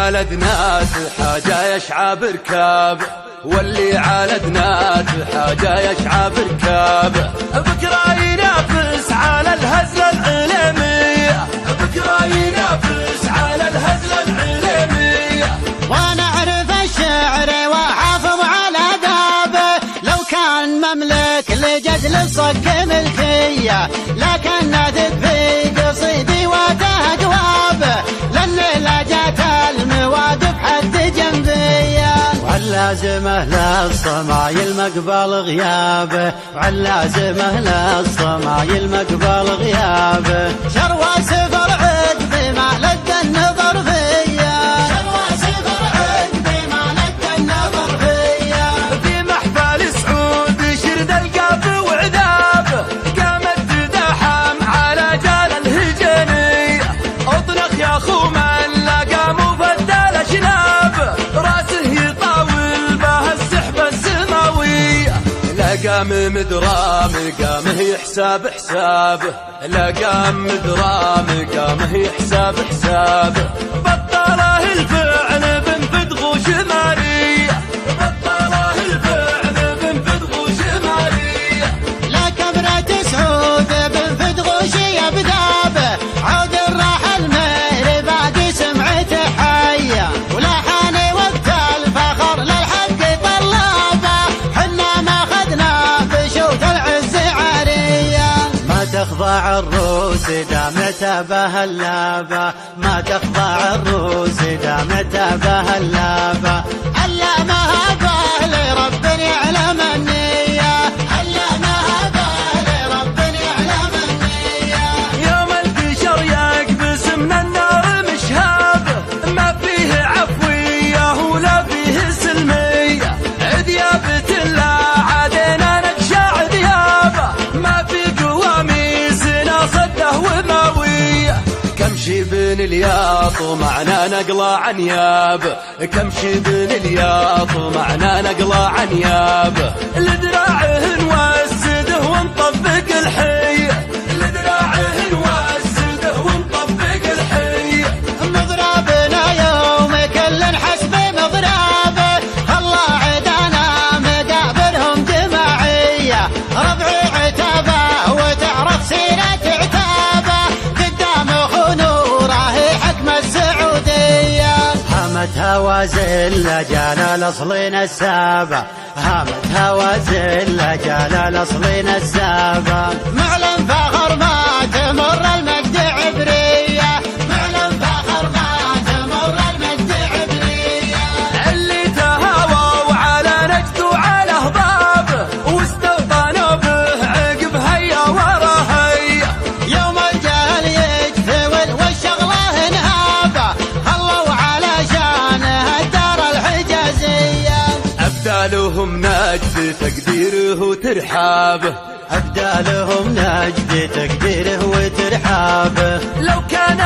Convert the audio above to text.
على دنات حاجة يشعب ركاب، واللي على دنات حاجة يشعب ركاب. بكرة ينافس على الهزلة العلمية، بكرة ينافس على الهزلة العلمية. وانا اعرف الشعر واحافظ على ادابه، لو كان مملك لجزل صك ملكيه، لكن نادت في قصيدي وتهجوابه، لان لجت المواد بحد جنبيه. وعلازمه للصمايل مقبل غيابه، وعلازمه للصمايل مقبل غيابه. شروى سفر عقب ما لد النظر فيا، شروى سفر عقب ما لد النظر فيا. في محفل سعود شرد القاف وعذابه، قامت تدحم على جال الهجنية. اطلق يا خو من لقى مفدل اشنابه، راسه يطاول به السحبة السماوية. لقام مدرام قامه يحساب حسابه، لقام مدرام قامه يحساب حسابه. بطله الفعل بنفد غوش مارية، بطله الفعل بنفد غوش مارية. لا كبرة سعود بنفد غوشي بذابه، عود الراحل مهر باقي سمعته حية، ولحاني وقت الفخر للحق طلابه. حنا ما خذنا بشوت العز عارية، ما تخضع الروس دامت بهاللابه، ما تخضع الروس دامت بهاللابه. علمها به لرب يعلم النية، علمها به لرب يعلم النية. يوم القشر يكبس من النار مشهابه، ما فيه عفوية ولا فيه سلمية. عذيابة لا عادنا نقشع عذيابه، ما في قواميسنا صده وماوية. كم شبن الياط ومعنا نقلع عنيابه، كم شبن الياط ومعنا نقلع عنيابه. لدراعه نوسده ونطبق الحية، لدراعه نوسده ونطبق الحية. مضربنا يوم كل حسب مضربه، الله عدانا مقابرهم جماعية. ربعي عتابه وتعرف سيرة عتابه، قدام خنوره حكم السعودية. هامت هوازل لجال الاصلين السابع، هامت هوازل لجال الاصلين السابع. معلن فخر ما تمر المجد عبرية، معلن فخر ما تمر المجد عبرية. اللي تهاووا على نجد وعلى هضابه، واستوطنوا به عقب هيا ورا هيا. يوم الجهل يجثول والشغله انهابه، خلوا على شانه الدار الحجازية. أبدالهم نجد تقديره وترحابه، أبدالهم نجد تقديره وترحابه. لو كان